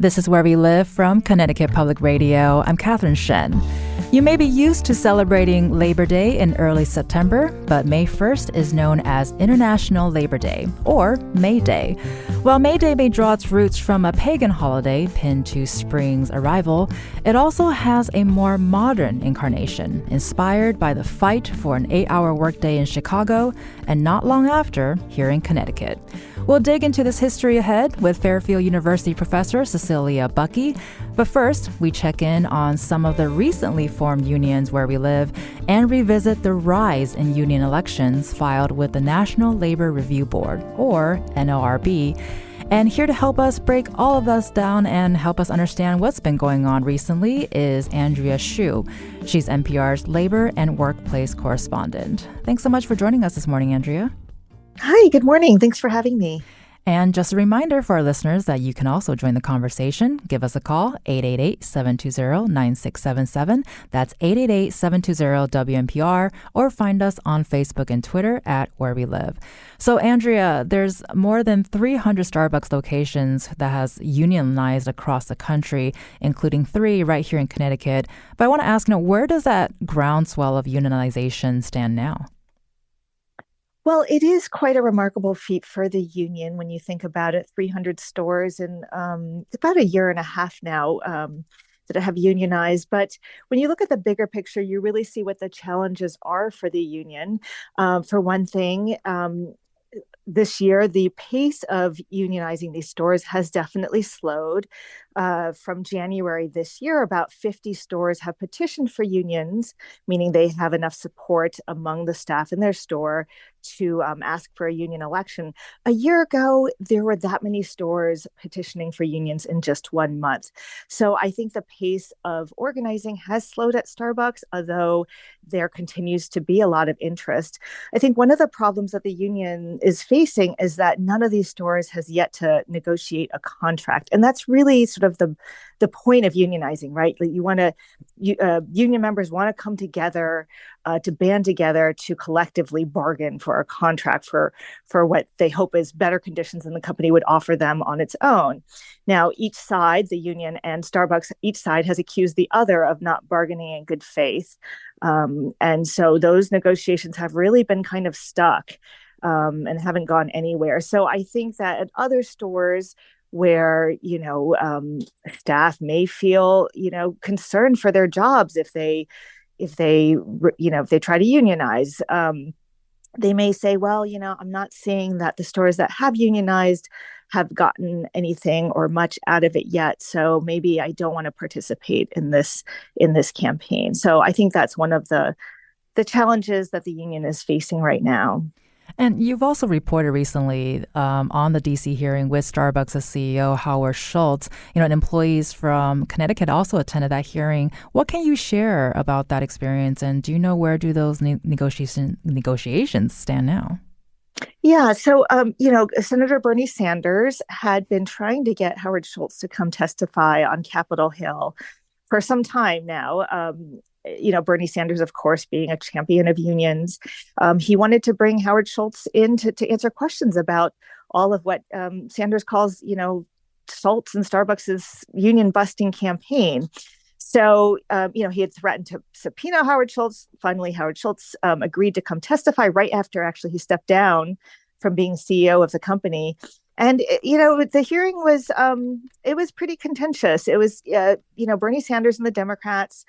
This is Where We Live from Connecticut Public Radio. I'm Catherine Shen. You may be used to celebrating Labor Day in early September, but May 1st is known as International Labor Day, or May Day. While May Day may draw its roots from a pagan holiday pinned to spring's arrival, it also has a more modern incarnation, inspired by the fight for an 8-hour workday in Chicago and not long after here in Connecticut. We'll dig into this history ahead with Fairfield University professor Cecelia Bucki. But first, we check in on some of the recently formed unions where we live and revisit the rise in union elections filed with the National Labor Review Board, or NLRB. And here to help us break all of this down and help us understand what's been going on recently is Andrea Hsu. She's NPR's labor and workplace correspondent. Thanks so much for joining us this morning, Andrea. Hi, good morning. Thanks for having me. And just a reminder for our listeners that you can also join the conversation. Give us a call, 888-720-9677. That's 888-720-WNPR, or find us on Facebook and Twitter at Where We Live. So, Andrea, there's more than 300 Starbucks locations that has unionized across the country, including 3 right here in Connecticut. But I want to ask, where does that groundswell of unionization stand now? Well, it is quite a remarkable feat for the union when you think about it. 300 stores in about a year and a half now that have unionized. But when you look at the bigger picture, you really see what the challenges are for the union. For one thing, this year, the pace of unionizing these stores has definitely slowed. From January this year, about 50 stores have petitioned for unions, meaning they have enough support among the staff in their store to ask for a union election. A year ago, there were that many stores petitioning for unions in just 1 month. So I think the pace of organizing has slowed at Starbucks, although there continues to be a lot of interest. I think one of the problems that the union is facing is that none of these stores has yet to negotiate a contract. And that's really sort of the point of unionizing, right? Like union members want to come together, to band together to collectively bargain for a contract for what they hope is better conditions than the company would offer them on its own. Now, each side, the union and Starbucks, each side has accused the other of not bargaining in good faith. And so those negotiations have really been kind of stuck and haven't gone anywhere. So I think that at other stores where, staff may feel, concerned for their jobs if they try to unionize, they may say, well, I'm not seeing that the stores that have unionized have gotten anything or much out of it yet. So maybe I don't want to participate in this campaign. So I think that's one of the challenges that the union is facing right now. And you've also reported recently on the D.C. hearing with Starbucks' CEO, Howard Schultz, and employees from Connecticut also attended that hearing. What can you share about that experience? And do you know where do those negotiations stand now? Yeah. So, Senator Bernie Sanders had been trying to get Howard Schultz to come testify on Capitol Hill for some time now. Bernie Sanders, of course, being a champion of unions, he wanted to bring Howard Schultz in to answer questions about all of what Sanders calls, Schultz and Starbucks' union busting campaign. So, he had threatened to subpoena Howard Schultz. Finally, Howard Schultz agreed to come testify right after actually he stepped down from being CEO of the company. And, the hearing was, it was pretty contentious. It was, Bernie Sanders and the Democrats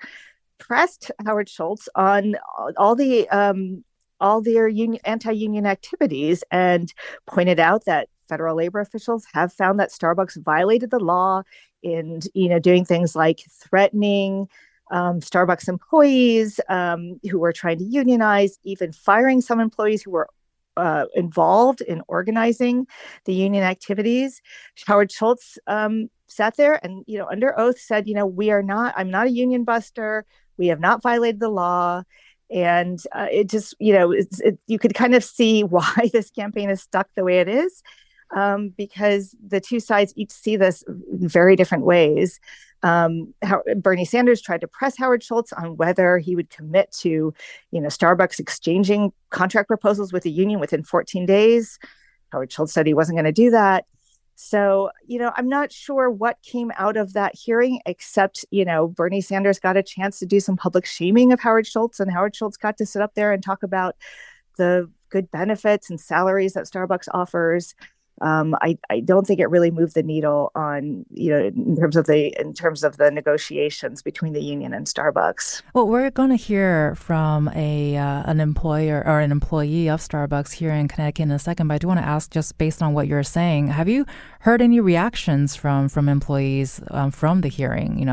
pressed Howard Schultz on all their anti-union activities and pointed out that federal labor officials have found that Starbucks violated the law in, doing things like threatening Starbucks employees who were trying to unionize, even firing some employees who were involved in organizing the union activities. Howard Schultz sat there and, under oath said, I'm not a union buster. We have not violated the law. And it just, you could kind of see why this campaign is stuck the way it is, because the two sides each see this in very different ways. Bernie Sanders tried to press Howard Schultz on whether he would commit to, Starbucks exchanging contract proposals with the union within 14 days. Howard Schultz said he wasn't going to do that. So, I'm not sure what came out of that hearing, except, Bernie Sanders got a chance to do some public shaming of Howard Schultz, and Howard Schultz got to sit up there and talk about the good benefits and salaries that Starbucks offers. I don't think it really moved the needle on, in terms of the negotiations between the union and Starbucks. Well, we're going to hear from an employer or an employee of Starbucks here in Connecticut in a second, but I do want to ask, just based on what you're saying, have you heard any reactions from employees from the hearing?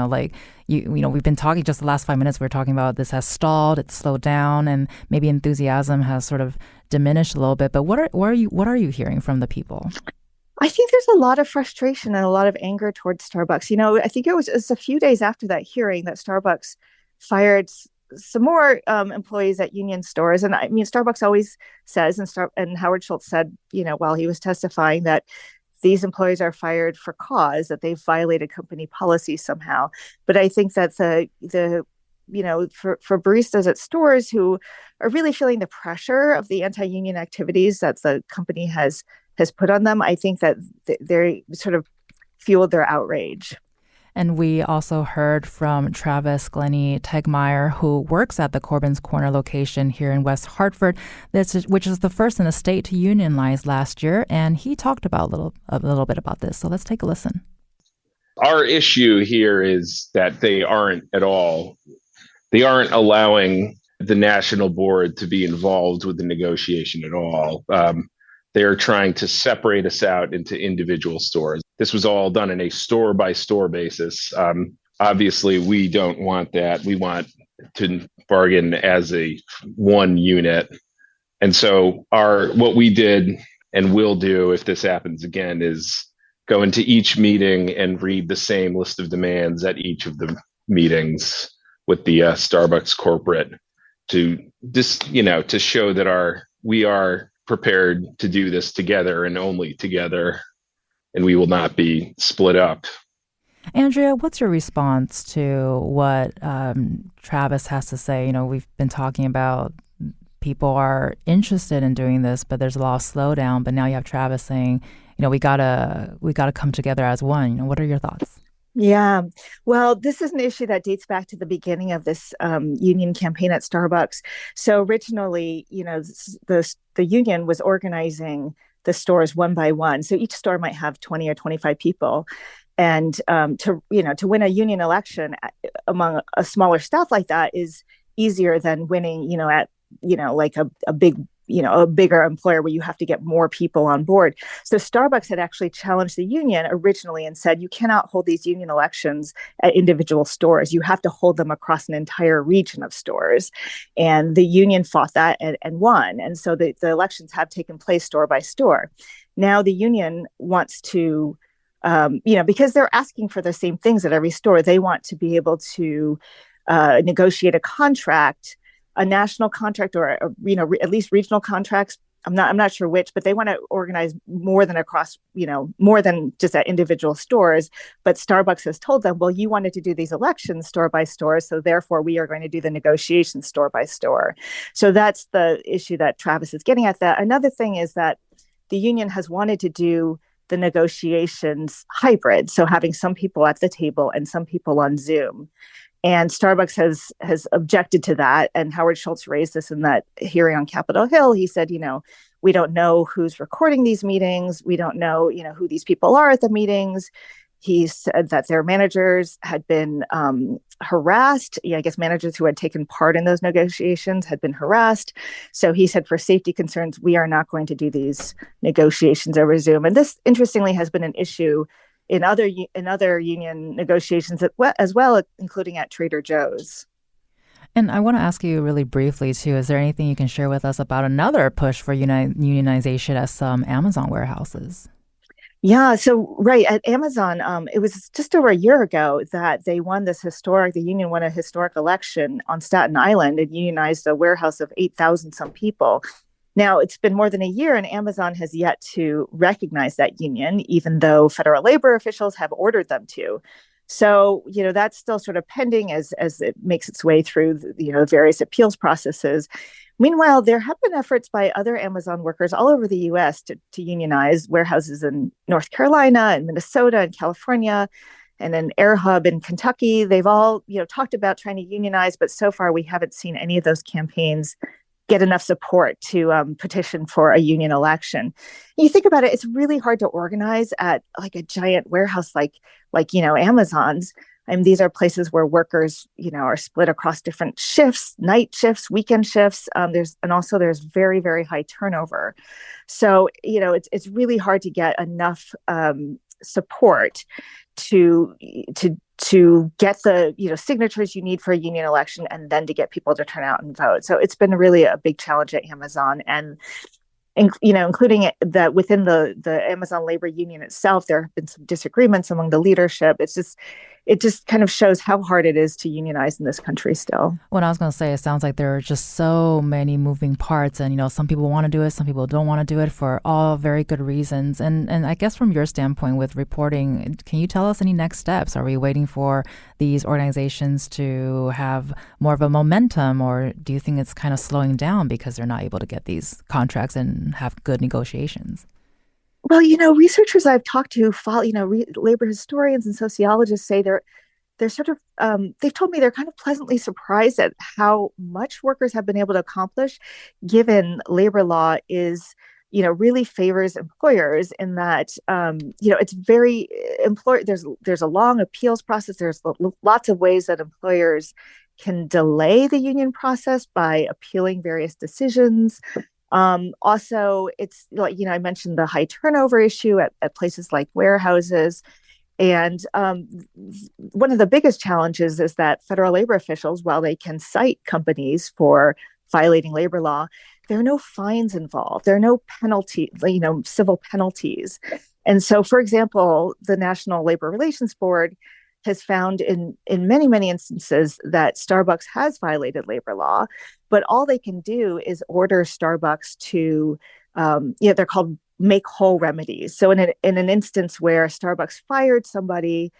We've been talking just the last 5 minutes. We were talking about this has stalled, it's slowed down, and maybe enthusiasm has sort of diminished a little bit. But what are you hearing from the people? I think there's a lot of frustration and a lot of anger towards Starbucks. I think it was a few days after that hearing that Starbucks fired some more employees at union stores. And I mean, Starbucks always says, and Howard Schultz said, while he was testifying, that these employees are fired for cause, that they've violated company policy somehow. But I think that for baristas at stores who are really feeling the pressure of the anti-union activities that the company has put on them, I think that they sort of fueled their outrage. And we also heard from Travis Glenney-Tegtmeier, who works at the Corbin's Corner location here in West Hartford, which is the first in the state to unionize last year. And he talked about a little bit about this. So let's take a listen. Our issue here is that they aren't allowing the national board to be involved with the negotiation at all. They're trying to separate us out into individual stores. This was all done in a store-by-store basis. Obviously, we don't want that. We want to bargain as a one unit. And so what we did and will do if this happens again is go into each meeting and read the same list of demands at each of the meetings with the Starbucks corporate to to show that we are prepared to do this together and only together, and we will not be split up. Andrea, what's your response to what Travis has to say? We've been talking about people are interested in doing this, but there's a lot of slowdown. But now you have Travis saying, we gotta come together as one. What are your thoughts? Yeah, well, this is an issue that dates back to the beginning of this union campaign at Starbucks. So originally, the union was organizing the stores one by one. So each store might have 20 or 25 people. And to win a union election among a smaller staff like that is easier than winning, at like a bigger employer where you have to get more people on board. So Starbucks had actually challenged the union originally and said, you cannot hold these union elections at individual stores. You have to hold them across an entire region of stores. And the union fought that and won. And so the elections have taken place store by store. Now the union wants to, because they're asking for the same things at every store, they want to be able to negotiate a contract, a national contract, or at least regional contracts. I'm not sure which, but they want to organize more than more than just at individual stores. But Starbucks has told them, well, you wanted to do these elections store by store, so therefore we are going to do the negotiations store by store. So that's the issue that Travis is getting at. That another thing is that the union has wanted to do the negotiations hybrid, so having some people at the table and some people on Zoom. And Starbucks has objected to that. And Howard Schultz raised this in that hearing on Capitol Hill. He said, we don't know who's recording these meetings. We don't know, who these people are at the meetings. He said that their managers had been harassed. I guess managers who had taken part in those negotiations had been harassed. So he said, for safety concerns, we are not going to do these negotiations over Zoom. And this, interestingly, has been an issue in other union negotiations as well, including at Trader Joe's. And I want to ask you really briefly, too, is there anything you can share with us about another push for unionization at some Amazon warehouses? Yeah, so right, at Amazon, it was just over a year ago that the union won a historic election on Staten Island and unionized a warehouse of 8,000 some people. Now, it's been more than a year and Amazon has yet to recognize that union, even though federal labor officials have ordered them to. So, that's still sort of pending as it makes its way through various appeals processes. Meanwhile, there have been efforts by other Amazon workers all over the U.S. to unionize warehouses in North Carolina and Minnesota and California, and an air hub in Kentucky. They've all, talked about trying to unionize, but so far we haven't seen any of those campaigns get enough support to petition for a union election. You think about it, it's really hard to organize at like a giant warehouse like Amazon's. I mean, these are places where workers, are split across different shifts, night shifts, weekend shifts. There's very, very high turnover. So, it's really hard to get enough support to get the signatures you need for a union election, and then to get people to turn out and vote. So it's been really a big challenge at Amazon, and including that within the Amazon labor union itself, there have been some disagreements among the leadership. It just kind of shows how hard it is to unionize in this country still. What I was going to say, it sounds like there are just so many moving parts, and some people want to do it, some people don't want to do it for all very good reasons. And I guess from your standpoint with reporting, can you tell us any next steps? Are we waiting for these organizations to have more of a momentum, or do you think it's kind of slowing down because they're not able to get these contracts and have good negotiations? Well, researchers I've talked to, labor historians and sociologists say they're sort of, they've told me they're kind of pleasantly surprised at how much workers have been able to accomplish, given labor law is, really favors employers in that, it's very there's a long appeals process. There's lots of ways that employers can delay the union process by appealing various decisions. Also, it's like, I mentioned the high turnover issue at places like warehouses. And one of the biggest challenges is that federal labor officials, while they can cite companies for violating labor law, there are no fines involved. There are no penalty, civil penalties. And so, for example, the National Labor Relations Board has found in many, many instances that Starbucks has violated labor law, but all they can do is order Starbucks to, they're called make whole remedies. So in an instance where Starbucks fired somebody,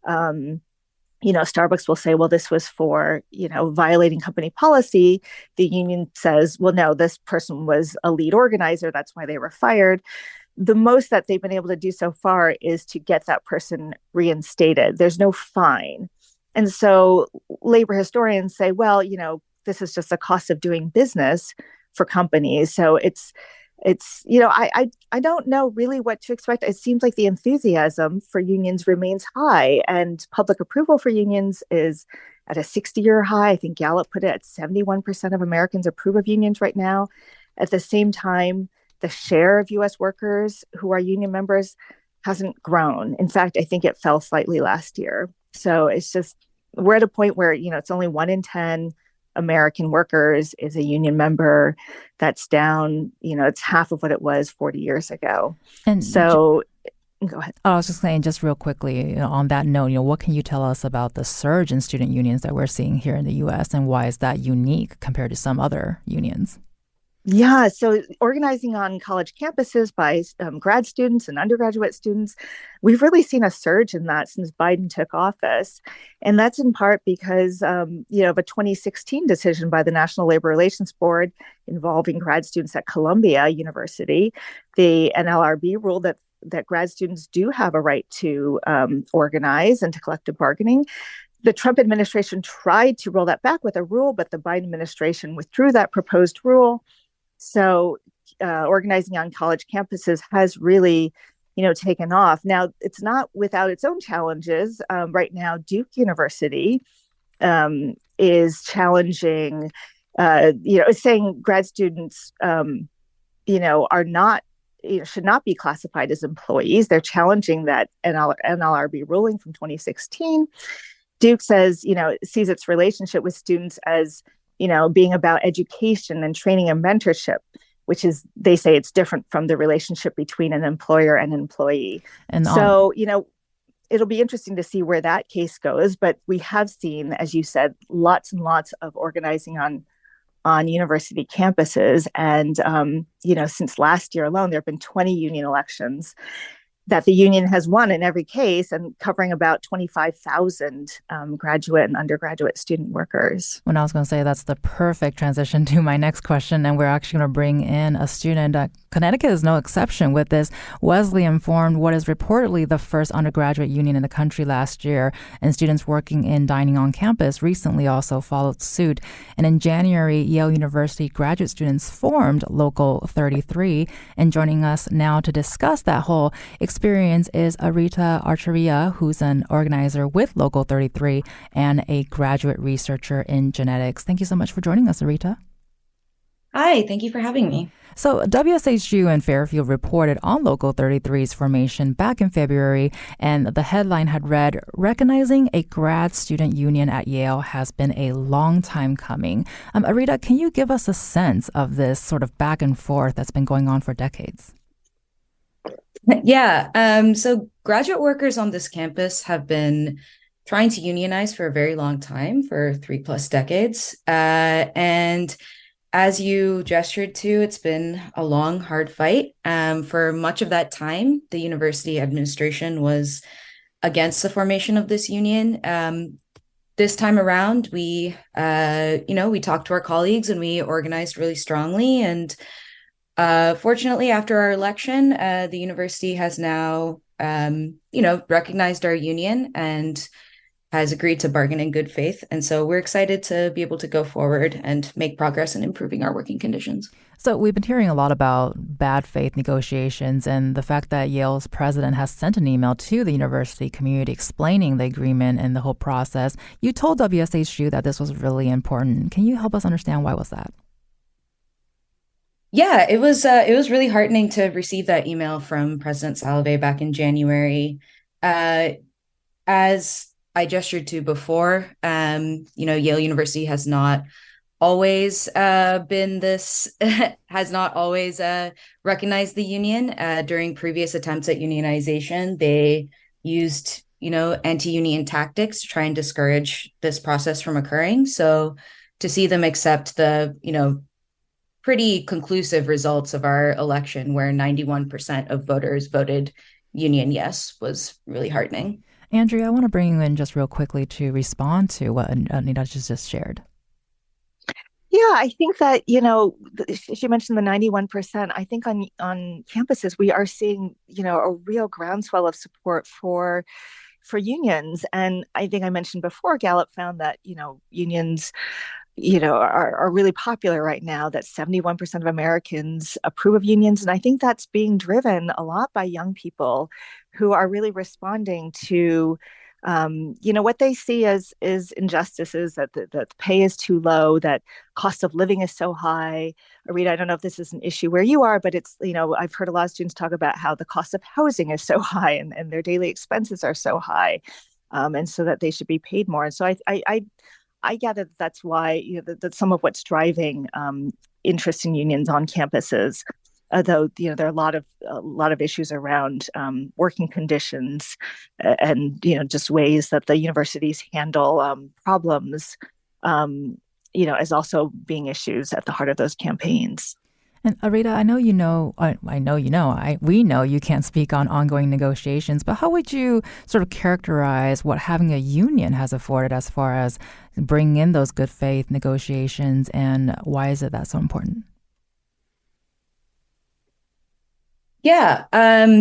Starbucks will say, well, this was for, violating company policy. The union says, well, no, this person was a lead organizer. That's why they were fired. The most that they've been able to do so far is to get that person reinstated. There's no fine. And so labor historians say, well, this is just the cost of doing business for companies. So it's I don't know really what to expect. It seems like the enthusiasm for unions remains high, and public approval for unions is at a 60-year high. I think Gallup put it at 71% of Americans approve of unions right now. At the same time, the share of U.S. workers who are union members hasn't grown. In fact, I think it fell slightly last year. So it's just, we're at a point where, it's only 1 in 10 American workers is a union member. That's down, it's half of what it was 40 years ago. And so go ahead. I was just saying, just real quickly, on that note, what can you tell us about the surge in student unions that we're seeing here in the U.S. and why is that unique compared to some other unions? Yeah, so organizing on college campuses by grad students and undergraduate students, we've really seen a surge in that since Biden took office. And that's in part because, of a 2016 decision by the National Labor Relations Board involving grad students at Columbia University. The NLRB ruled that grad students do have a right to organize and to collective bargaining. The Trump administration tried to roll that back with a rule, but the Biden administration withdrew that proposed rule. So organizing on college campuses has really, taken off. Now, it's not without its own challenges. Right now, Duke University is challenging, is saying grad students, are not, should not be classified as employees. They're challenging that NLRB ruling from 2016. Duke says, sees its relationship with students as being about education and training and mentorship, which is, they say it's different from the relationship between an employer and an employee. And so, it'll be interesting to see where that case goes. But we have seen, as you said, lots and lots of organizing on university campuses. And, since last year alone, there have been 20 union elections. that the union has won in every case and covering about 25,000 graduate and undergraduate student workers. When I was going to say that's the perfect transition to my next question, and we're actually going to bring in a student. Connecticut is no exception with this. Wesleyan formed what is reportedly the first undergraduate union in the country last year, and students working in dining on campus recently also followed suit. And in January, Yale University graduate students formed Local 33, and joining us now to discuss that whole experience is Arita Acharya, who's an organizer with Local 33 and a graduate researcher in genetics. Thank you so much for joining us, Arita. Hi, thank you for having me. So WSHU and Fairfield reported on Local 33's formation back in February, and the headline had read, "Recognizing a grad student union at Yale has been a long time coming." Arita, can you give us a sense of this sort of back and forth that's been going on for decades? Yeah, so graduate workers on this campus have been trying to unionize for a very long time, for 3+ decades. And as you gestured to, it's been a long, hard fight. For much of that time, the university administration was against the formation of this union. This time around, we talked to our colleagues and we organized really strongly. And fortunately, after our election, the university has now, recognized our union and has agreed to bargain in good faith. And so we're excited to be able to go forward and make progress in improving our working conditions. So we've been hearing a lot about bad faith negotiations and the fact that Yale's president has sent an email to the university community explaining the agreement and the whole process. You told WSHU that this was really important. Can you help us understand why was that? Yeah, it was really heartening to receive that email from President Salovey back in January. As I gestured to before, Yale University has not always recognized the union. During previous attempts at unionization, they used, anti-union tactics to try and discourage this process from occurring. So to see them accept the, pretty conclusive results of our election, where 91% of voters voted union yes, was really heartening. Andrea, I want to bring you in just real quickly to respond to what Anita just shared. Yeah, I think that, she mentioned the 91%. I think on campuses, we are seeing, a real groundswell of support for unions. And I think I mentioned before, Gallup found that, unions are really popular right now, that 71% of Americans approve of unions. And I think that's being driven a lot by young people who are really responding to, what they see as injustices, that the pay is too low, that cost of living is so high. Arita, I don't know if this is an issue where you are, but it's, I've heard a lot of students talk about how the cost of housing is so high and their daily expenses are so high, and so that they should be paid more. And so I gather that's why that's some of what's driving interest in unions on campuses. Though there are a lot of issues around working conditions and just ways that the universities handle problems, as also being issues at the heart of those campaigns. And Arita, we know you can't speak on ongoing negotiations, but how would you sort of characterize what having a union has afforded as far as bringing in those good faith negotiations, and why is it that so important? Yeah.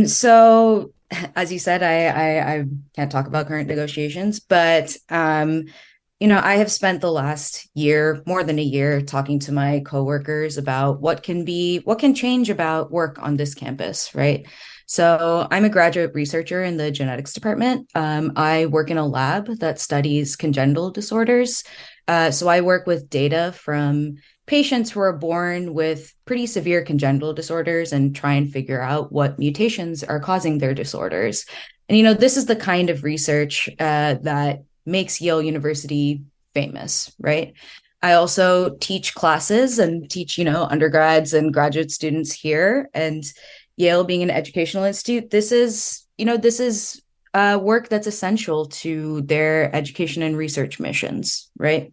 So as you said, I can't talk about current negotiations, but I have spent the last year, more than a year, talking to my coworkers about what can change about work on this campus, right? So I'm a graduate researcher in the genetics department. I work in a lab that studies congenital disorders. So I work with data from patients who are born with pretty severe congenital disorders and try and figure out what mutations are causing their disorders. And, this is the kind of research that makes Yale University famous, right? I also teach classes and teach, undergrads and graduate students here. And Yale being an educational institute, this is work that's essential to their education and research missions, right?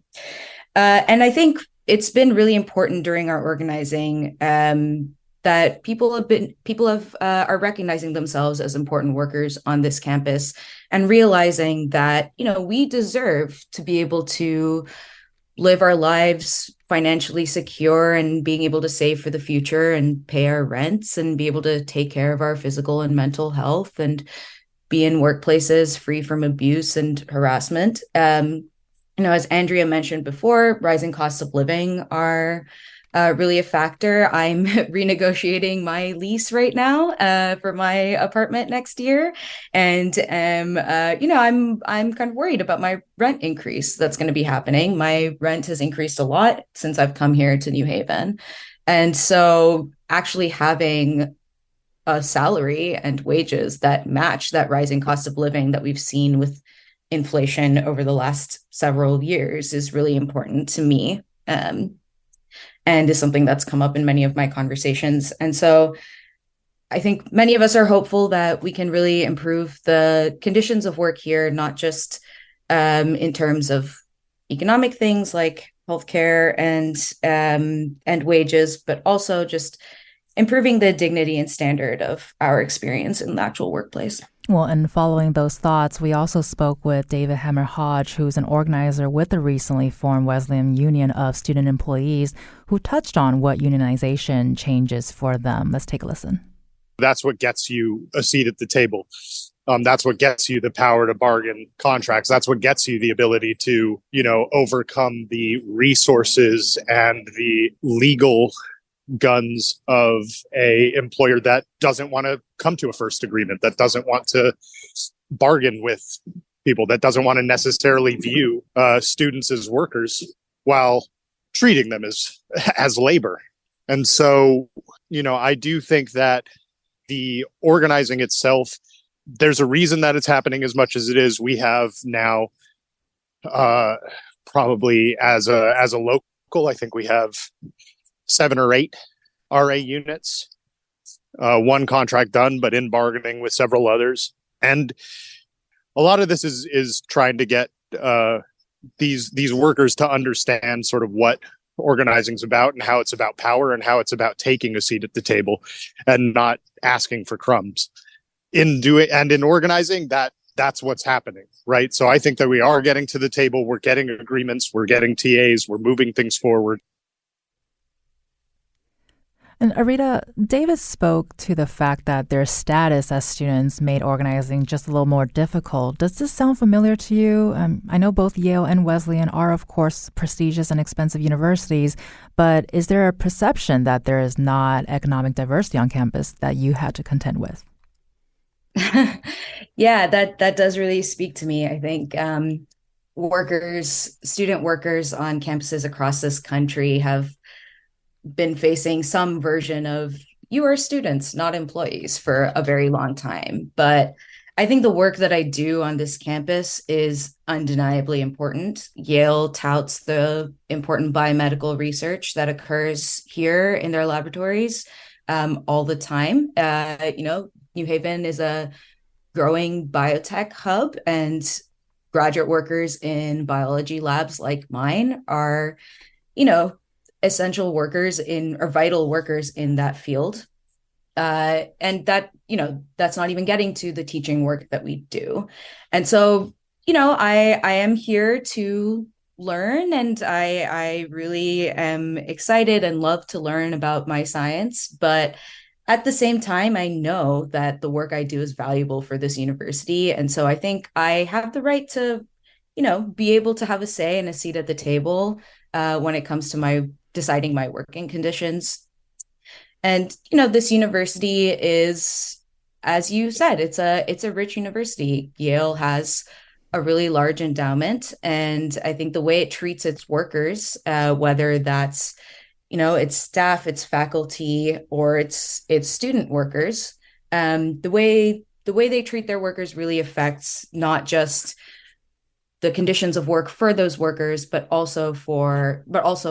And I think it's been really important during our organizing that people are recognizing themselves as important workers on this campus and realizing that, we deserve to be able to live our lives financially secure and being able to save for the future and pay our rents and be able to take care of our physical and mental health and be in workplaces free from abuse and harassment. As Andrea mentioned before, rising costs of living are really a factor. I'm renegotiating my lease right now for my apartment next year, and I'm kind of worried about my rent increase that's going to be happening. My rent has increased a lot since I've come here to New Haven, and so actually having a salary and wages that match that rising cost of living that we've seen with inflation over the last several years is really important to me. And is something that's come up in many of my conversations. And so I think many of us are hopeful that we can really improve the conditions of work here, not just in terms of economic things like healthcare and wages, but also just improving the dignity and standard of our experience in the actual workplace. Well, and following those thoughts, we also spoke with David Hammer Hodge, who's an organizer with the recently formed Wesleyan Union of Student Employees, who touched on what unionization changes for them. Let's take a listen. That's what gets you a seat at the table. That's what gets you the power to bargain contracts. That's what gets you the ability to, overcome the resources and the legal guns of a employer that doesn't want to come to a first agreement, that doesn't want to bargain with people, that doesn't want to necessarily view students as workers while treating them as labor. And so, I do think that the organizing itself, there's a reason that it's happening as much as it is. We have now probably as a local, I think we have 7 or 8 RA units, one contract done, but in bargaining with several others. And a lot of this is trying to get these workers to understand sort of what organizing is about and how it's about power and how it's about taking a seat at the table and not asking for crumbs. In organizing, that's what's happening, right? So I think that we are getting to the table, we're getting agreements, we're getting TAs, we're moving things forward. And Arita, David spoke to the fact that their status as students made organizing just a little more difficult. Does this sound familiar to you? I know both Yale and Wesleyan are, of course, prestigious and expensive universities, but is there a perception that there is not economic diversity on campus that you had to contend with? Yeah, that does really speak to me. I think student workers on campuses across this country have been facing some version of you are students, not employees for a very long time. But I think the work that I do on this campus is undeniably important. Yale touts the important biomedical research that occurs here in their laboratories all the time. New Haven is a growing biotech hub, and graduate workers in biology labs like mine are, essential workers or vital workers in that field. And that, that's not even getting to the teaching work that we do. And so, I am here to learn, and I really am excited and love to learn about my science. But at the same time, I know that the work I do is valuable for this university. And so I think I have the right to, be able to have a say and a seat at the table when it comes to deciding my working conditions. And, this university is, as you said, it's a rich university. Yale has a really large endowment. And I think the way it treats its workers, whether that's, its staff, its faculty, or its student workers, the way they treat their workers really affects not just the conditions of work for those workers, but also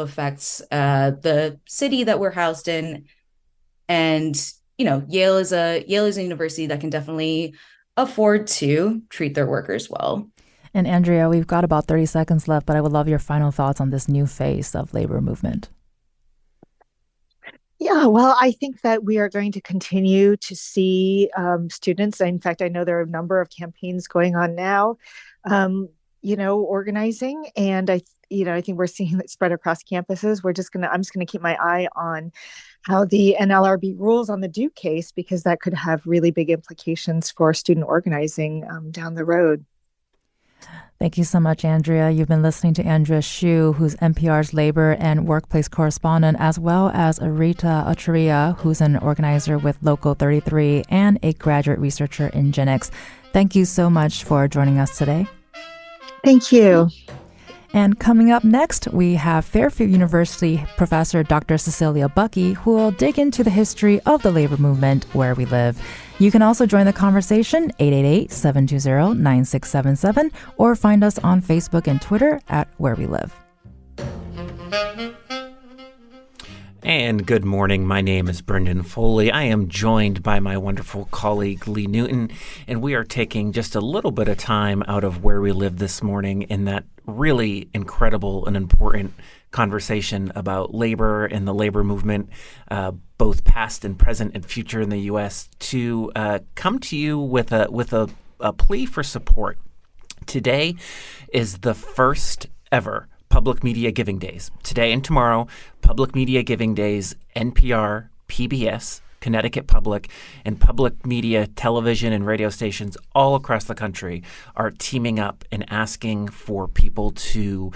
affects the city that we're housed in. And Yale is a university that can definitely afford to treat their workers well. And Andrea, we've got about 30 seconds left, but I would love your final thoughts on this new phase of labor movement. Yeah, well, I think that we are going to continue to see students. In fact, I know there are a number of campaigns going on now, organizing, and I think we're seeing it spread across campuses. I'm just gonna keep my eye on how the NLRB rules on the Duke case, because that could have really big implications for student organizing down the road. Thank you so much, Andrea. You've been listening to Andrea Hsu, who's NPR's labor and workplace correspondent, as well as Arita Acharya, who's an organizer with Local 33 and a graduate researcher in Gen X. Thank you so much for joining us today. Thank you. And coming up next, we have Fairfield University professor Dr. Cecelia Bucki, who will dig into the history of the labor movement where we live. You can also join the conversation, 888-720-9677, or find us on Facebook and Twitter at Where We Live. And good morning. My name is Brendan Foley. I am joined by my wonderful colleague, Lee Newton, and we are taking just a little bit of time out of Where We Live this morning in that really incredible and important conversation about labor and the labor movement, both past and present and future in the U.S., to come to you with a plea for support. Today is the first ever Public Media Giving Days. Today and tomorrow, Public Media Giving Days, NPR, PBS, Connecticut Public, and public media television and radio stations all across the country are teaming up and asking for people to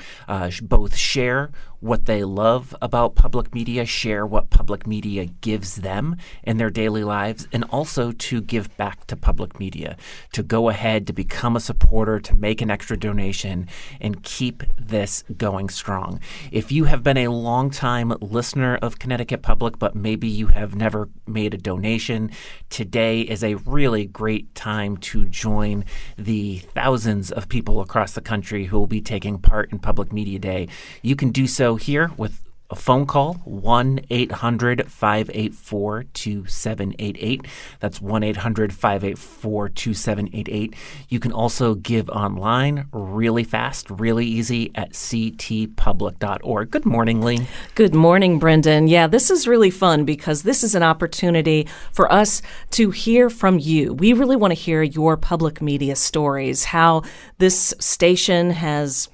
both share what they love about public media, share what public media gives them in their daily lives, and also to give back to public media, to go ahead, to become a supporter, to make an extra donation, and keep this going strong. If you have been a long-time listener of Connecticut Public, but maybe you have never made a donation, today is a really great time to join the thousands of people across the country who will be taking part in Public Media Day. You can do so here with a phone call, 1-800-584-2788. That's 1-800-584-2788. You can also give online really fast, really easy at ctpublic.org. Good morning, Lee. Good morning, Brendan. Yeah, this is really fun because this is an opportunity for us to hear from you. We really want to hear your public media stories, how this station has,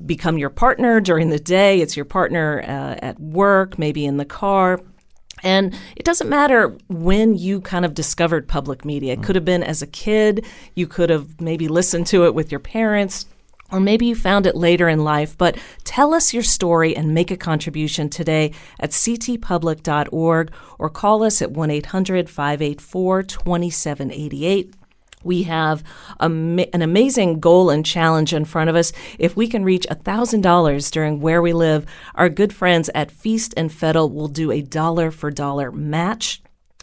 become your partner during the day. It's your partner at work, maybe in the car. And it doesn't matter when you kind of discovered public media. It could have been as a kid. You could have maybe listened to it with your parents, or maybe you found it later in life. But tell us your story and make a contribution today at ctpublic.org, or call us at 1-800-584-2788. We have an amazing goal and challenge in front of us. If we can reach $1,000 during Where We Live, our good friends at Feast and Fettle will do a dollar-for-dollar match.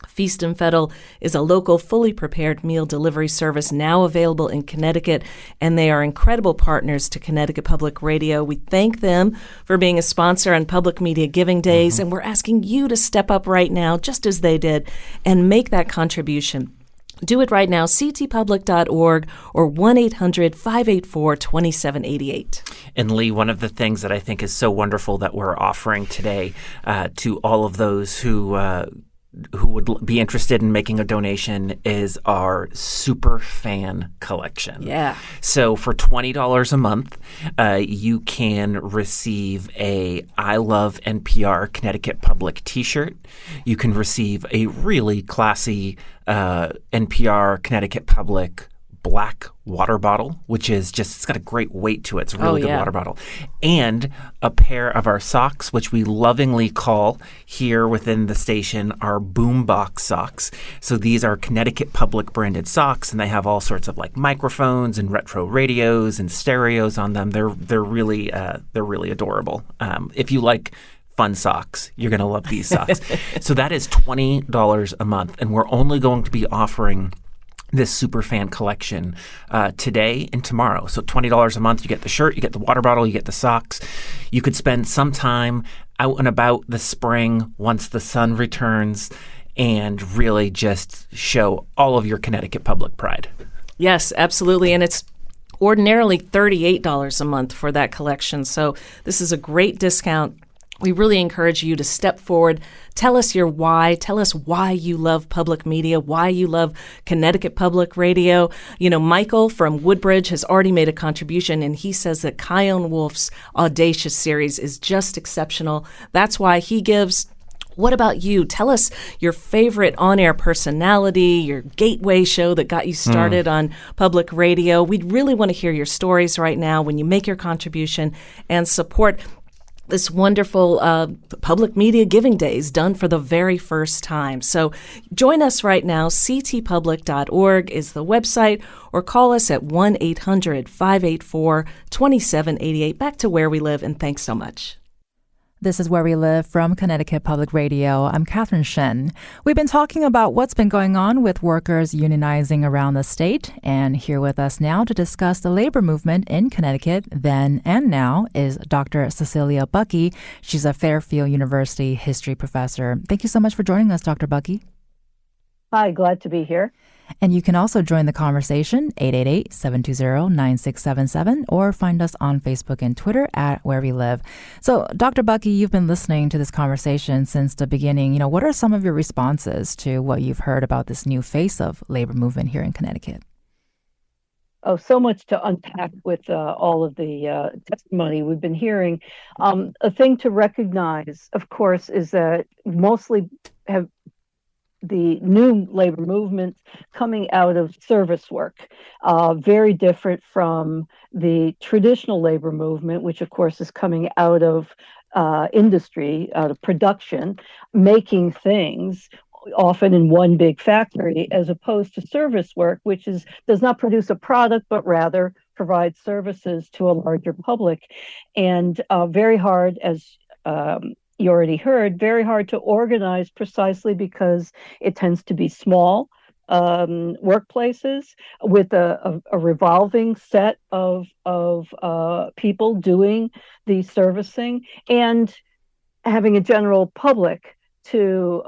Feast and Fettle is a local, fully prepared meal delivery service now available in Connecticut, and they are incredible partners to Connecticut Public Radio. We thank them for being a sponsor on Public Media Giving Days, and we're asking you to step up right now, just as they did, and make that contribution. Do it right now, ctpublic.org or 1-800-584-2788. And Lee, one of the things that I think is so wonderful that we're offering today to all of those who would be interested in making a donation is our super fan collection. Yeah. So for $20 a month, you can receive a I Love NPR Connecticut Public t-shirt. You can receive a really classy NPR Connecticut Public black water bottle, which is just, it's got a great weight to it. It's a really good water bottle. And a pair of our socks, which we lovingly call here within the station our boombox socks. So these are Connecticut Public branded socks, and they have all sorts of like microphones and retro radios and stereos on them. They're really adorable. If you like fun socks, you're going to love these socks. So that is $20 a month, and we're only going to be offering this super fan collection today and tomorrow. So $20 a month, you get the shirt, you get the water bottle, you get the socks. You could spend some time out and about this spring once the sun returns and really just show all of your Connecticut Public pride. Yes, absolutely. And it's ordinarily $38 a month for that collection. So this is a great discount. We really encourage you to step forward. Tell us your why. Tell us why you love public media, why you love Connecticut Public Radio. You know, Michael from Woodbridge has already made a contribution, and he says that Chion Wolf's Audacious series is just exceptional. That's why he gives. What about you? Tell us your favorite on-air personality, your gateway show that got you started on public radio. We'd really want to hear your stories right now when you make your contribution and support this wonderful public media giving days done for the very first time. So join us right now. ctpublic.org is the website, or call us at 1-800-584-2788. Back to Where We Live, and thanks so much. This is Where We Live from Connecticut Public Radio. I'm Catherine Shen. We've been talking about what's been going on with workers unionizing around the state. And here with us now to discuss the labor movement in Connecticut then and now is Dr. Cecelia Bucki. She's a Fairfield University history professor. Thank you so much for joining us, Dr. Bucki. Hi, glad to be here. And you can also join the conversation, 888-720-9677, or find us on Facebook and Twitter at Where We Live. So, Dr. Bucki, you've been listening to this conversation since the beginning. You know, what are some of your responses to what you've heard about this new face of labor movement here in Connecticut? Oh, so much to unpack with all of the testimony we've been hearing. A thing to recognize, of course, is that mostly have the new labor movement coming out of service work, very different from the traditional labor movement, which of course is coming out of industry, out of production, making things often in one big factory, as opposed to service work, which does not produce a product, but rather provides services to a larger public. And very hard, as you already heard, very hard to organize precisely because it tends to be small workplaces with a revolving set of people doing the servicing and having a general public to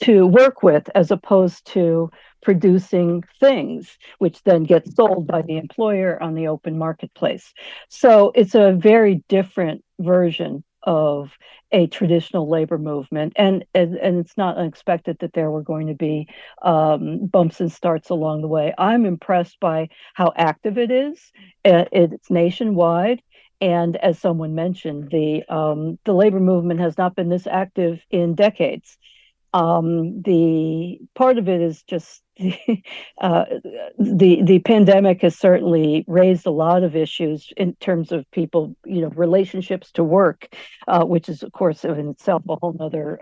work with, as opposed to producing things, which then get sold by the employer on the open marketplace. So it's a very different version of a traditional labor movement. And it's not unexpected that there were going to be bumps and starts along the way. I'm impressed by how active it is. It's nationwide. And as someone mentioned, the labor movement has not been this active in decades. The part of it is just the pandemic has certainly raised a lot of issues in terms of people, relationships to work, which is of course in itself a whole nother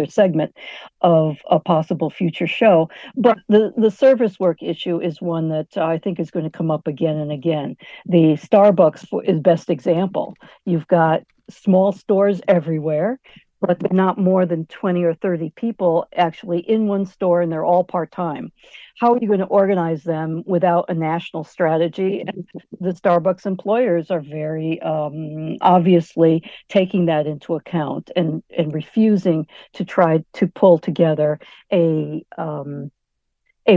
segment of a possible future show. But the service work issue is one that I think is going to come up again and again. The Starbucks is best example. You've got small stores everywhere, but they're not more than 20 or 30 people actually in one store, and they're all part-time. How are you going to organize them without a national strategy? And the Starbucks employers are very obviously taking that into account and refusing to try to pull together a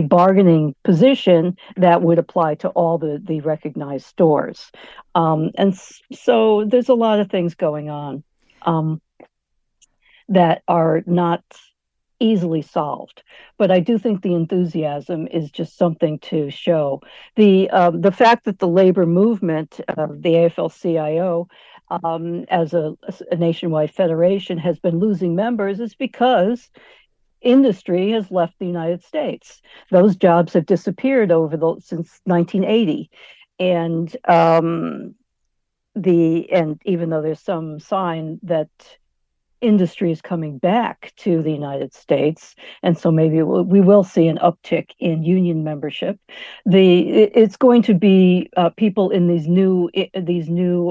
bargaining position that would apply to all the recognized stores. And so there's a lot of things going on that are not easily solved. But I do think the enthusiasm is just something to show. The fact that the labor movement, the AFL-CIO, as a nationwide federation, has been losing members is because industry has left the United States. Those jobs have disappeared since 1980. And even though there's some sign that industry is coming back to the United States, and so maybe we will see an uptick in union membership. It's going to be people in these new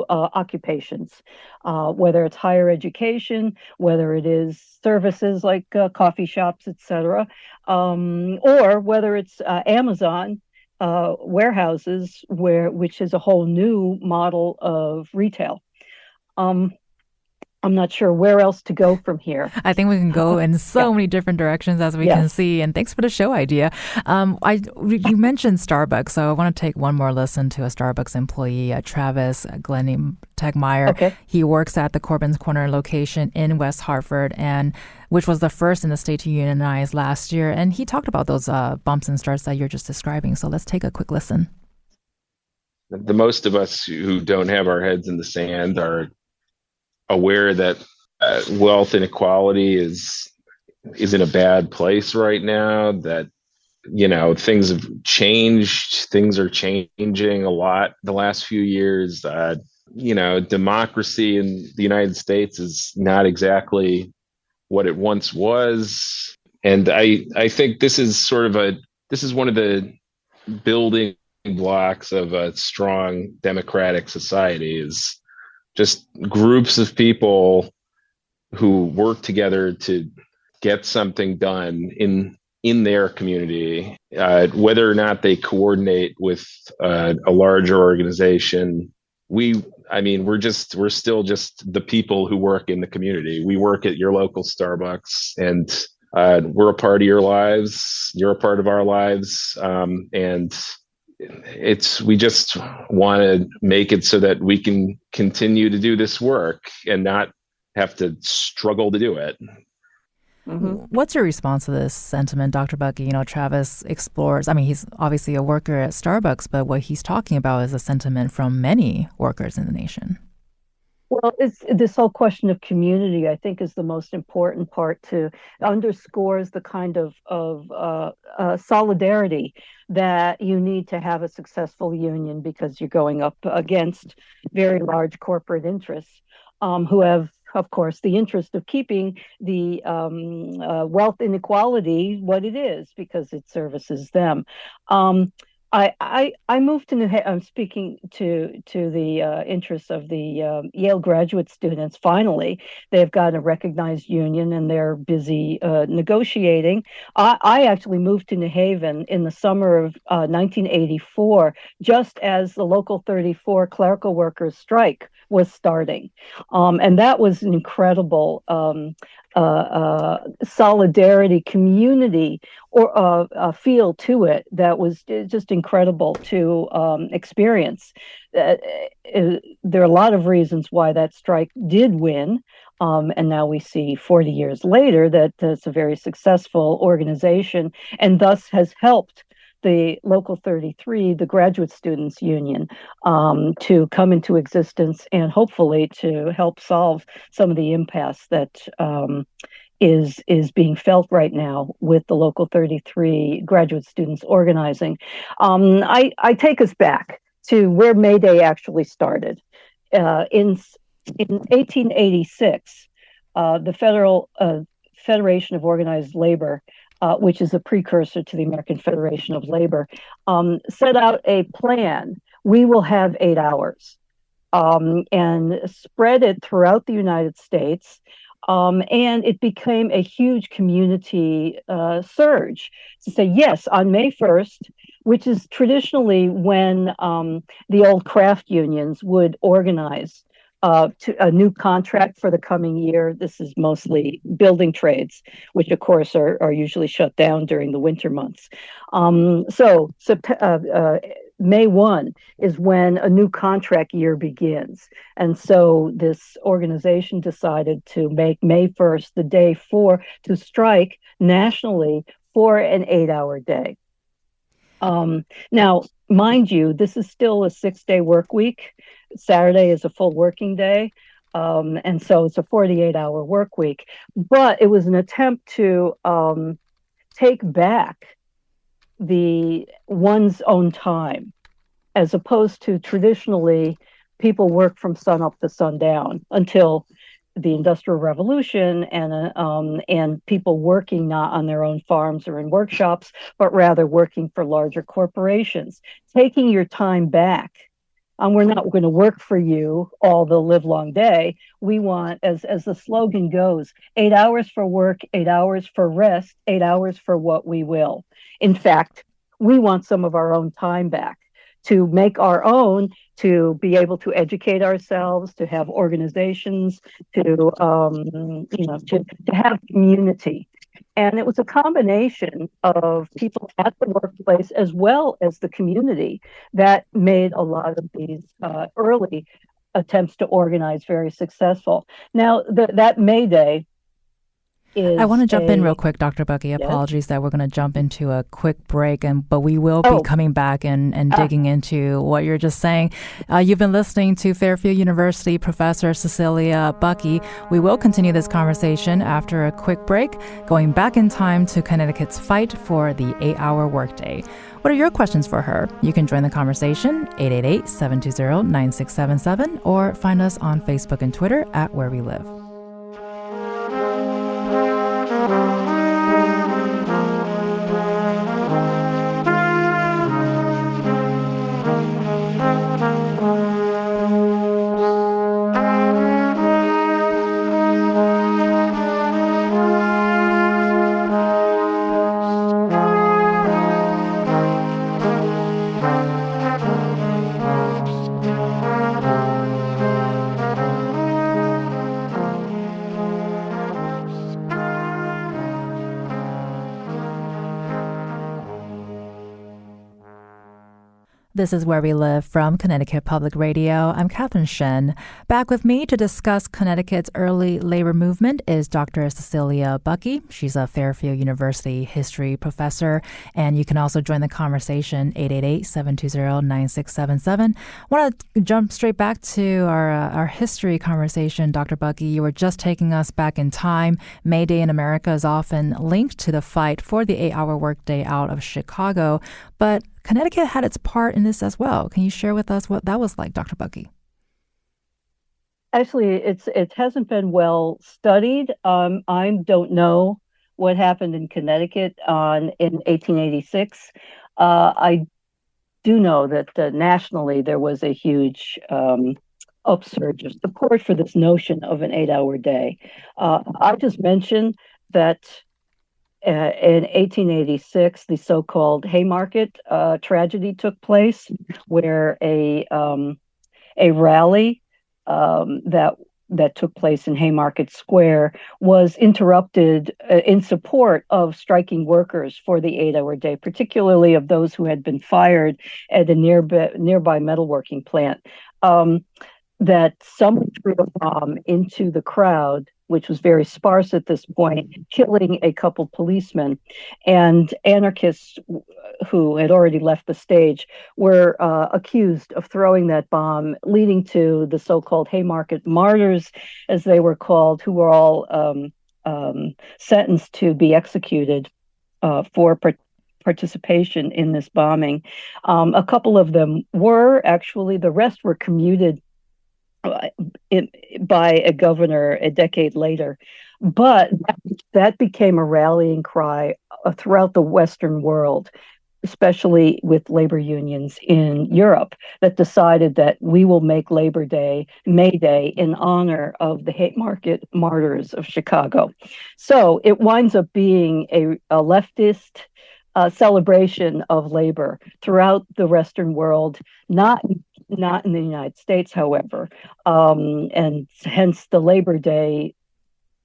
occupations, whether it's higher education, whether it is services like coffee shops, etc., or whether it's Amazon warehouses, which is a whole new model of retail. I'm not sure where else to go from here. I think we can go in so many different directions, as we can see. And thanks for the show idea. You mentioned Starbucks, so I want to take one more listen to a Starbucks employee, Travis Glenney-Tegtmeier. Okay. He works at the Corbin's Corner location in West Hartford, and which was the first in the state to unionize last year. And he talked about those bumps and starts that you're just describing. So let's take a quick listen. The most of us who don't have our heads in the sand are aware that wealth inequality is in a bad place right now, that things have changed, things are changing a lot the last few years. Democracy in the United States is not exactly what it once was, and I think this is one of the building blocks of a strong democratic society, is just groups of people who work together to get something done in their community, whether or not they coordinate with a larger organization. We're still just the people who work in the community. We work at your local Starbucks, and we're a part of your lives. You're a part of our lives, and we just want to make it so that we can continue to do this work and not have to struggle to do it. Mm-hmm. What's your response to this sentiment, Dr. Bucki? Travis explores, he's obviously a worker at Starbucks, but what he's talking about is a sentiment from many workers in the nation. Well, it's this whole question of community, I think, is the most important part, to underscores the kind of solidarity that you need to have a successful union, because you're going up against very large corporate interests who have, of course, the interest of keeping the wealth inequality what it is, because it services them. I moved to New Haven. I'm speaking to the interests of the Yale graduate students. Finally, they've got a recognized union, and they're busy negotiating. I actually moved to New Haven in the summer of 1984, just as the Local 34 clerical workers strike was starting, and that was an incredible solidarity, community, or feel to it that was just incredible to experience. There are a lot of reasons why that strike did win, and now we see 40 years later that it's a very successful organization, and thus has helped the Local 33, the Graduate Students Union, to come into existence, and hopefully to help solve some of the impasse that is being felt right now with the Local 33 graduate students organizing. I take us back to where May Day actually started. In 1886, the Federal Federation of Organized Labor, which is a precursor to the American Federation of Labor, set out a plan. We will have 8 hours, and spread it throughout the United States. And it became a huge community surge to say, yes, on May 1st, which is traditionally when the old craft unions would organize to a new contract for the coming year. This is mostly building trades, which of course are usually shut down during the winter months. So May 1 is when a new contract year begins. And so this organization decided to make May 1st the day to strike nationally for an 8-hour day. Now, mind you, this is still a 6-day work week. Saturday is a full working day. And so it's a 48-hour work week. But it was an attempt to take back one's own time, as opposed to traditionally people work from sun up to sundown until the Industrial Revolution, and people working not on their own farms or in workshops, but rather working for larger corporations, taking your time back. We're not going to work for you all the livelong day. We want, as the slogan goes, 8 hours for work, 8 hours for rest, 8 hours for what we will. In fact, we want some of our own time back to make our own, to be able to educate ourselves, to have organizations, to have community. And it was a combination of people at the workplace as well as the community that made a lot of these early attempts to organize very successful. Now, that May Day is I want to jump in real quick, Dr. Bucki. Apologies that we're going to jump into a quick break, but we will be coming back and digging into what you're just saying. You've been listening to Fairfield University Professor Cecelia Bucki. We will continue this conversation after a quick break, going back in time to Connecticut's fight for the 8-hour workday. What are your questions for her? You can join the conversation, 888-720-9677, or find us on Facebook and Twitter at Where We Live. This is Where We Live from Connecticut Public Radio. I'm Catherine Shen. Back with me to discuss Connecticut's early labor movement is Dr. Cecelia Bucki. She's a Fairfield University history professor, and you can also join the conversation, 888-720-9677. I want to jump straight back to our history conversation, Dr. Bucki. You were just taking us back in time. May Day in America is often linked to the fight for the 8-hour workday out of Chicago, but Connecticut had its part in this as well. Can you share with us what that was like, Dr. Bucki? Actually, it hasn't been well studied. I don't know what happened in Connecticut in 1886. I do know that nationally there was a huge upsurge of support for this notion of an 8-hour day. I just mentioned that in 1886, the so-called Haymarket tragedy took place, where a rally that took place in Haymarket Square was interrupted in support of striking workers for the 8-hour day, particularly of those who had been fired at a nearby metalworking plant. That someone threw a bomb into the crowd, which was very sparse at this point, killing a couple policemen. And anarchists who had already left the stage were accused of throwing that bomb, leading to the so-called Haymarket martyrs, as they were called, who were all sentenced to be executed for participation in this bombing. A couple of them were, actually, the rest were commuted by a governor a decade later. But that became a rallying cry throughout the Western world, especially with labor unions in Europe, that decided that we will make Labor Day, May Day, in honor of the Haymarket martyrs of Chicago. So it winds up being a leftist celebration of labor throughout the Western world, not in the United States, however, and hence the Labor Day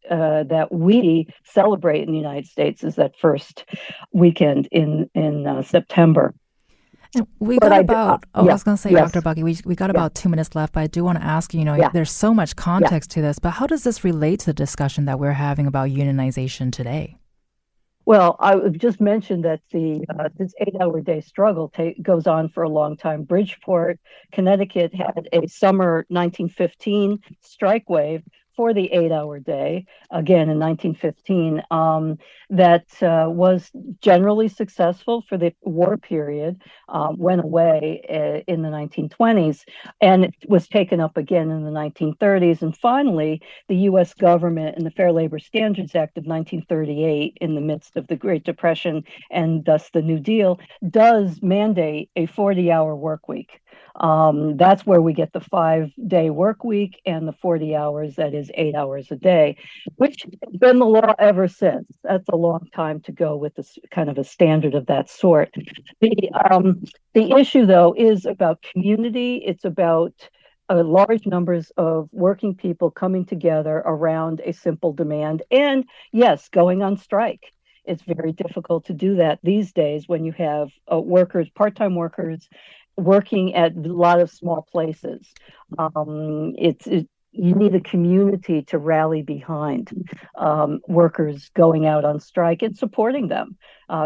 that we celebrate in the United States is that first weekend in September. And we got I was going to say, yes. Dr. Bucki, we got about 2 minutes left, but I do want to ask you, there's so much context to this, but how does this relate to the discussion that we're having about unionization today? Well, I just mentioned that this 8-hour day struggle goes on for a long time. Bridgeport, Connecticut had a summer 1915 strike wave for the 8-hour day, again in 1915, that was generally successful for the war period, went away in the 1920s, and it was taken up again in the 1930s. And finally, the U.S. government in the Fair Labor Standards Act of 1938, in the midst of the Great Depression and thus the New Deal, does mandate a 40-hour work week. That's where we get the 5-day work week and the 40 hours, that is 8 hours a day, which has been the law ever since. That's a long time to go with this kind of a standard of that sort. The issue, though, is about community. It's about large numbers of working people coming together around a simple demand, and yes, going on strike. It's very difficult to do that these days when you have workers, part-time workers, working at a lot of small places. You need a community to rally behind workers going out on strike and supporting them,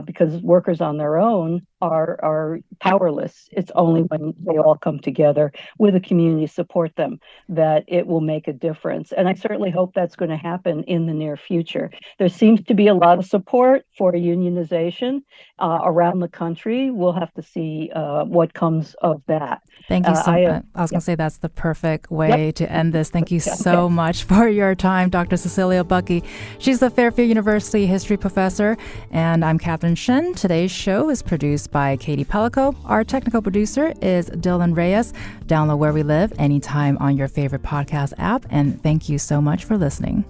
because workers on their own are powerless. It's only when they all come together with a community to support them that it will make a difference. And I certainly hope that's going to happen in the near future. There seems to be a lot of support for unionization around the country. We'll have to see what comes of that. Thank you so much. I was going to say that's the perfect way to end this. Thank you so much for your time, Dr. Cecelia Bucki. She's the Fairfield University history professor, and I'm Catherine Shen. Today's show is produced by Katie Pellico. Our technical producer is Dylan Reyes. Download Where We Live anytime on your favorite podcast app, and thank you so much for listening.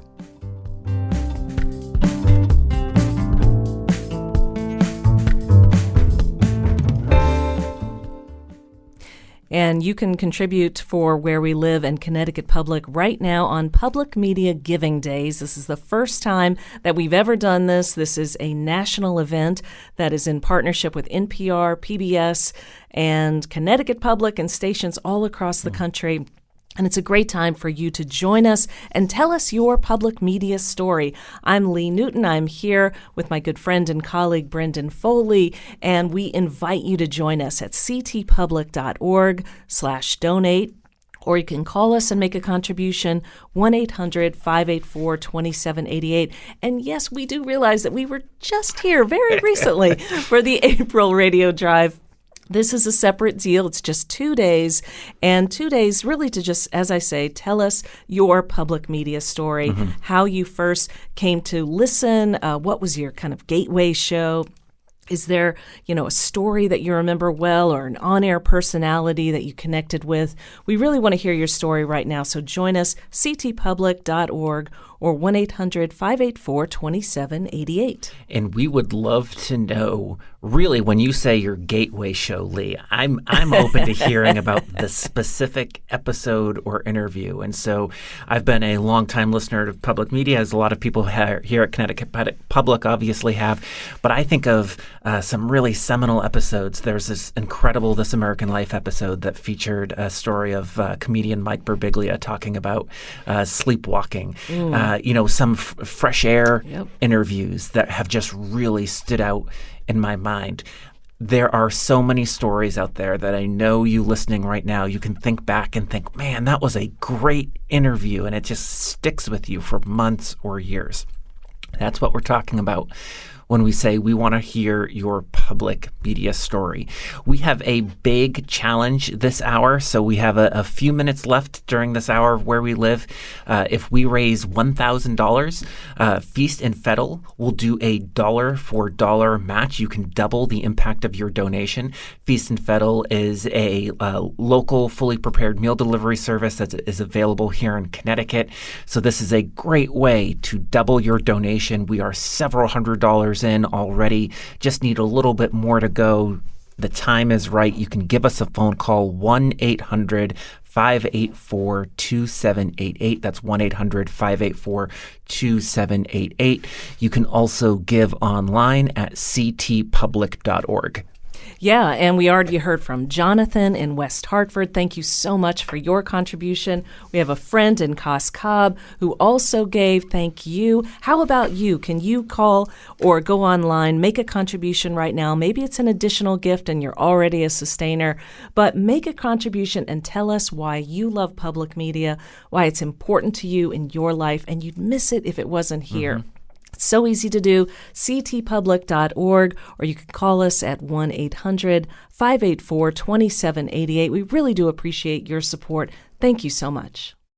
And you can contribute for Where We Live and Connecticut Public right now on Public Media Giving Days. This is the first time that we've ever done this. This is a national event that is in partnership with NPR, PBS, and Connecticut Public and stations all across the country. And it's a great time for you to join us and tell us your public media story. I'm Lee Newton. I'm here with my good friend and colleague, Brendan Foley, and we invite you to join us at ctpublic.org/donate, or you can call us and make a contribution, 1-800-584-2788. And yes, we do realize that we were just here very recently for the April Radio Drive. This is a separate deal. It's just 2 days, and 2 days really to just, as I say, tell us your public media story, how you first came to listen, what was your kind of gateway show. Is there, a story that you remember well, or an on-air personality that you connected with? We really want to hear your story right now, so join us, ctpublic.org or 1-800-584-2788. And we would love to know, really, when you say your gateway show, Lee, I'm open to hearing about the specific episode or interview. And so I've been a longtime listener to public media, as a lot of people here at Connecticut Public obviously have. But I think of some really seminal episodes. There's this incredible This American Life episode that featured a story of comedian Mike Birbiglia talking about sleepwalking. Some fresh air interviews that have just really stood out in my mind. There are so many stories out there that I know you listening right now, you can think back and think, man, that was a great interview, and it just sticks with you for months or years. That's what we're talking about when we say we want to hear your public media story. We have a big challenge this hour, so we have a few minutes left during this hour of Where We Live. If we raise $1,000, Feast and Fettle will do a dollar-for-dollar match. You can double the impact of your donation. Feast and Fettle is a local, fully prepared meal delivery service that is available here in Connecticut. So this is a great way to double your donation. We are several $100s in already, just need a little bit more to go. The time is right. You can give us a phone call, 1-800-584-2788. That's 1-800-584-2788. You can also give online at ctpublic.org. Yeah, and we already heard from Jonathan in West Hartford. Thank you so much for your contribution. We have a friend in Cos Cob who also gave. Thank you. How about you? Can you call or go online, make a contribution right now? Maybe it's an additional gift and you're already a sustainer, but make a contribution and tell us why you love public media, why it's important to you in your life, and you'd miss it if it wasn't here. It's so easy to do, ctpublic.org, or you can call us at 1-800-584-2788. We really do appreciate your support. Thank you so much.